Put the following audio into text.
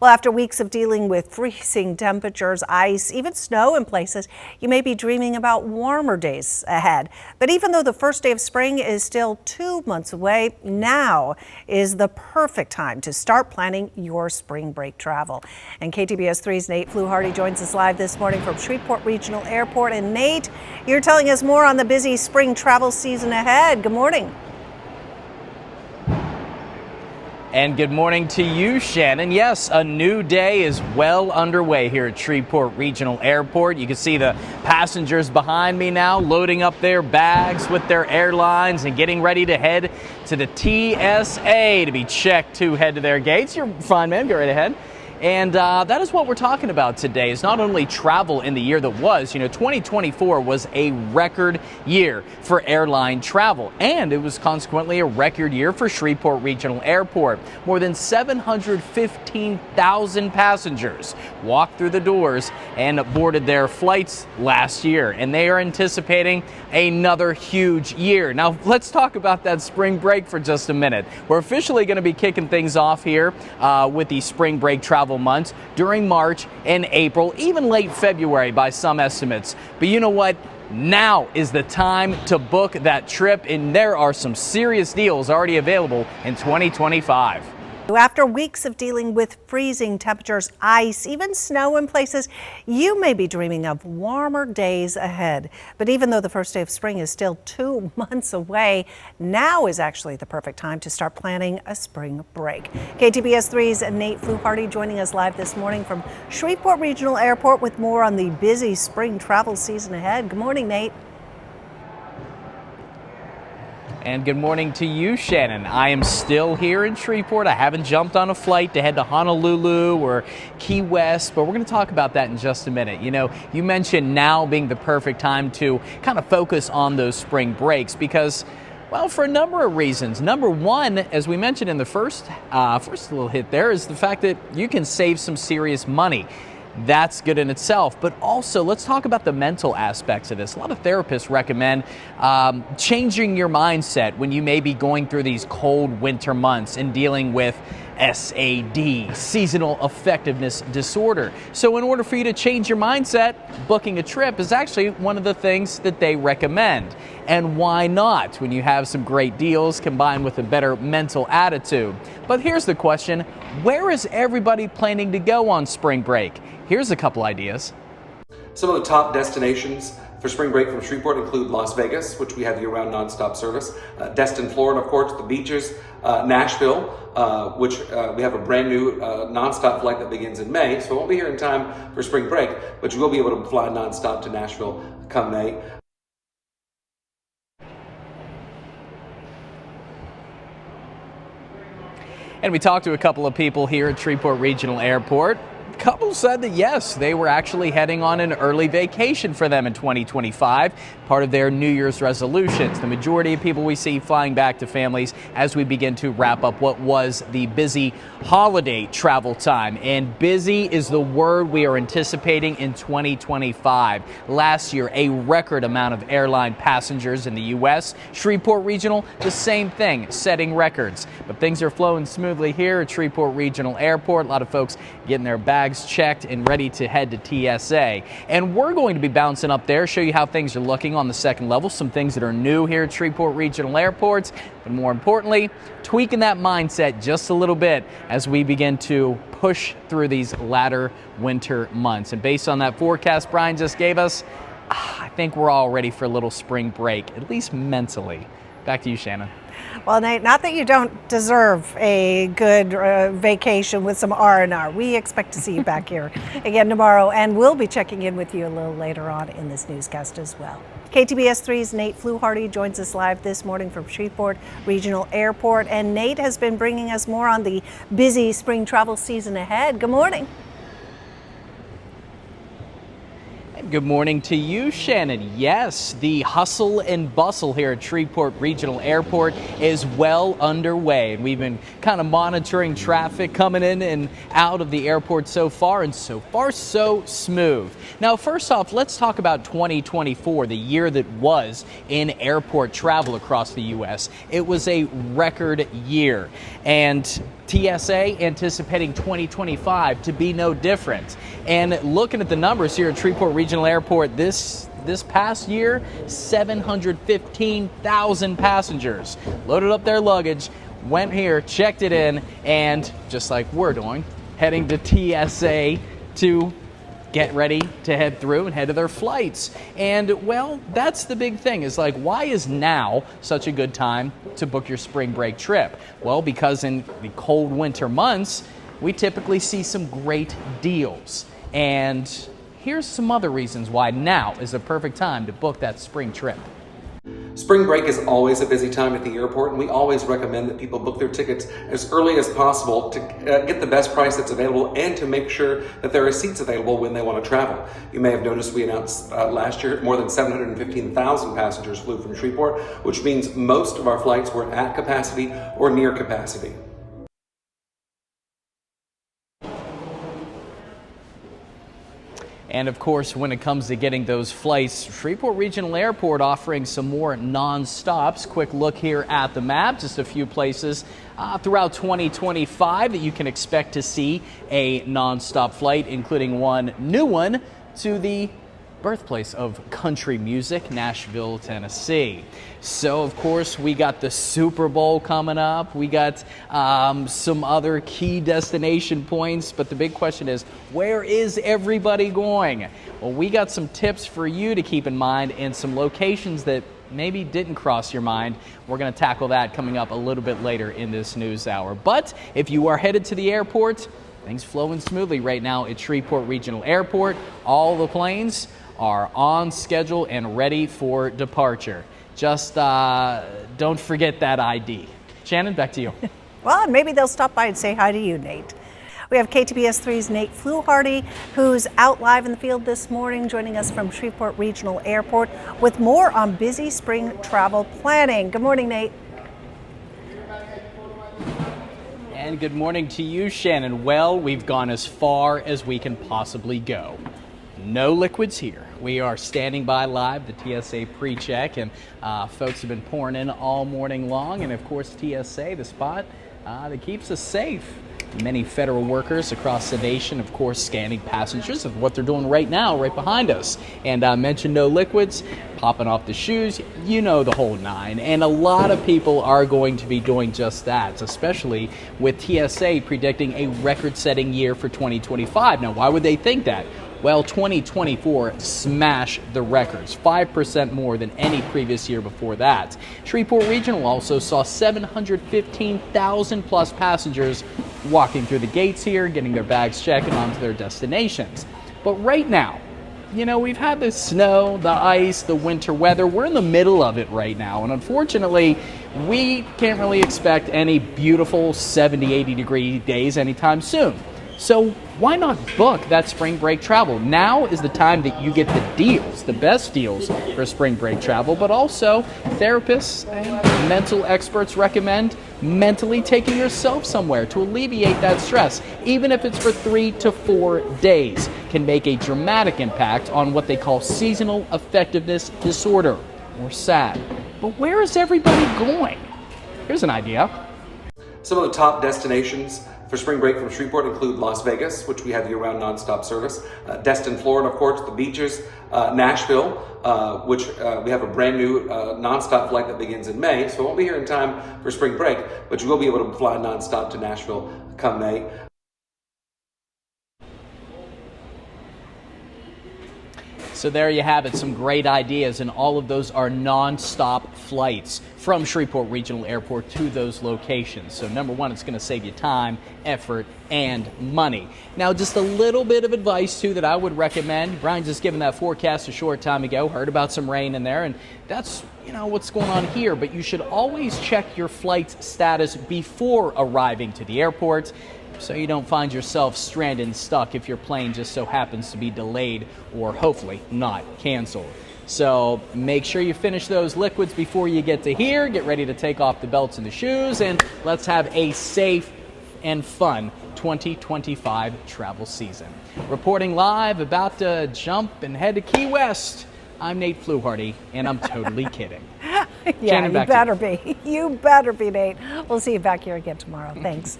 Well, after weeks of dealing with freezing temperatures, ice, even snow in places, you may be dreaming about warmer days ahead. But even though the first day of spring is still 2 months away, now is the perfect time to start planning your spring break travel. And KTBS 3's Nate Fluharty joins us live this morning from Shreveport Regional Airport. And Nate, you're telling us more on the busy spring travel season ahead. Good morning. And good morning to you, Shannon. Yes, a new day is well underway here at Shreveport Regional Airport. You can see the passengers behind me now loading up their bags with their airlines and getting ready to head to the TSA to be checked to head to their gates. You're fine, man. Go right ahead. And that is what we're talking about today, is not only travel in the year that was. 2024 was a record year for airline travel, and it was consequently a record year for Shreveport Regional Airport. More than 715,000 passengers walked through the doors and boarded their flights last year, and they are anticipating another huge year. Now, let's talk about that spring break for just a minute. We're officially going to be kicking things off here with the spring break travel months during March and April, even late February by some estimates. But you know what? Now is the time to book that trip, and there are some serious deals already available in 2025. After weeks of dealing with freezing temperatures, ice, even snow in places, you may be dreaming of warmer days ahead. But even though the first day of spring is still 2 months away, now is actually the perfect time to start planning a spring break. KTBS 3's Nate Fluharty joining us live this morning from Shreveport Regional Airport with more on the busy spring travel season ahead. Good morning, Nate. And good morning to you, Shannon. I am still here in Shreveport. I haven't jumped on a flight to head to Honolulu or Key West, but we're going to talk about that in just a minute. You mentioned now being the perfect time to kind of focus on those spring breaks because, well, for a number of reasons. Number one, as we mentioned in the first little hit there, is the fact that you can save some serious money. That's good in itself, but also let's talk about the mental aspects of this. A lot of therapists recommend changing your mindset when you may be going through these cold winter months and dealing with SAD, seasonal affectiveness disorder. So in order for you to change your mindset, booking a trip is actually one of the things that they recommend. And why not when you have some great deals combined with a better mental attitude? But here's the question, where is everybody planning to go on spring break? Here's a couple ideas. Some of the top destinations for spring break from Shreveport include Las Vegas, which we have year-round nonstop service, Destin, Florida, of course, the beaches, Nashville, which we have a brand new nonstop flight that begins in May, so it won't be here in time for spring break, but you will be able to fly nonstop to Nashville come May. And we talked to a couple of people here at Shreveport Regional Airport. A couple said that yes, they were actually heading on an early vacation for them in 2025, part of their New Year's resolutions. The majority of people we see flying back to families as we begin to wrap up what was the busy holiday travel time. And busy is the word we are anticipating in 2025. Last year, a record amount of airline passengers in the U.S. Shreveport Regional, the same thing, setting records. But things are flowing smoothly here at Shreveport Regional Airport. A lot of folks getting their bags checked and ready to head to TSA. And we're going to be bouncing up there, show you how things are looking on the second level, some things that are new here at Shreveport Regional Airport, but more importantly, tweaking that mindset just a little bit as we begin to push through these latter winter months. And based on that forecast Brian just gave us, I think we're all ready for a little spring break, at least mentally. Back to you, Shannon. Well, Nate, not that you don't deserve a good vacation with some R&R. We expect to see you back here again tomorrow, and we'll be checking in with you a little later on in this newscast as well. KTBS 3's Nate Fluharty joins us live this morning from Shreveport Regional Airport, and Nate has been bringing us more on the busy spring travel season ahead. Good morning. Good morning to you, Shannon. Yes, the hustle and bustle here at Shreveport Regional Airport is well underway, and we've been kind of monitoring traffic coming in and out of the airport so far, and so far so smooth. Now, first off, let's talk about 2024, the year that was in airport travel across the U.S. It was a record year, and TSA anticipating 2025 to be no different. And looking at the numbers here at Shreveport Regional Airport, this past year, 715,000 passengers loaded up their luggage, went here, checked it in, and just like we're doing, heading to TSA to get ready to head through and head to their flights. And well, that's the big thing, is like, why is now such a good time to book your spring break trip? Well, because in the cold winter months, we typically see some great deals. And here's some other reasons why now is the perfect time to book that spring trip. Spring break is always a busy time at the airport, and we always recommend that people book their tickets as early as possible to get the best price that's available and to make sure that there are seats available when they want to travel. You may have noticed we announced last year more than 715,000 passengers flew from Shreveport, which means most of our flights were at capacity or near capacity. And of course, when it comes to getting those flights, Shreveport Regional Airport offering some more non-stops. Quick look here at the map, just a few places throughout 2025 that you can expect to see a non-stop flight, including one new one to the birthplace of country music, Nashville, Tennessee. So, of course, we got the Super Bowl coming up. We got some other key destination points. But the big question is, where is everybody going? Well, we got some tips for you to keep in mind and some locations that maybe didn't cross your mind. We're going to tackle that coming up a little bit later in this news hour. But if you are headed to the airport, things flowing smoothly right now at Shreveport Regional Airport. All the planes are on schedule and ready for departure. Just don't forget that ID. Shannon, back to you. Well, maybe they'll stop by and say hi to you, Nate. We have KTBS 3's Nate Fluharty, who's out live in the field this morning, joining us from Shreveport Regional Airport with more on busy spring travel planning. Good morning, Nate. And good morning to you, Shannon. Well, we've gone as far as we can possibly go. No liquids here. We are standing by live, the TSA pre-check, and folks have been pouring in all morning long. And of course, TSA, the spot that keeps us safe. Many federal workers across the nation, of course, scanning passengers of what they're doing right now, right behind us. And I mentioned no liquids, popping off the shoes, you know the whole nine. And a lot of people are going to be doing just that, especially with TSA predicting a record-setting year for 2025. Now, why would they think that? Well, 2024 smashed the records, 5% more than any previous year before that. Shreveport Regional also saw 715,000 plus passengers walking through the gates here, getting their bags checked and onto their destinations. But right now, you know, we've had the snow, the ice, the winter weather. We're in the middle of it right now. And unfortunately, we can't really expect any beautiful 70, 80 degree days anytime soon. So why not book that spring break travel? Now is the time that you get the deals, the best deals for spring break travel, but also therapists and mental experts recommend mentally taking yourself somewhere to alleviate that stress, even if it's for 3 to 4 days, can make a dramatic impact on what they call seasonal affectiveness disorder, or SAD. But where is everybody going? Here's an idea. Some of the top destinations for spring break from Shreveport include Las Vegas, which we have year-round nonstop service, Destin, Florida, of course, the beaches, Nashville, which we have a brand new nonstop flight that begins in May, so it won't be here in time for spring break, but you will be able to fly nonstop to Nashville come May. So there you have it, some great ideas, and all of those are non-stop flights from Shreveport Regional Airport to those locations. So number one, it's going to save you time, effort, and money. Now, just a little bit of advice, too, that I would recommend. Brian just given that forecast a short time ago, heard about some rain in there, and that's, you know, what's going on here. But you should always check your flight status before arriving to the airport, so you don't find yourself stranded and stuck if your plane just so happens to be delayed or hopefully not canceled. So make sure you finish those liquids before you get to here. Get ready to take off the belts and the shoes, and let's have a safe and fun 2025 travel season. Reporting live, about to jump and head to Key West, I'm Nate Fluharty, and I'm totally kidding. Yeah, you better be. You better be, Nate. We'll see you back here again tomorrow. Thanks.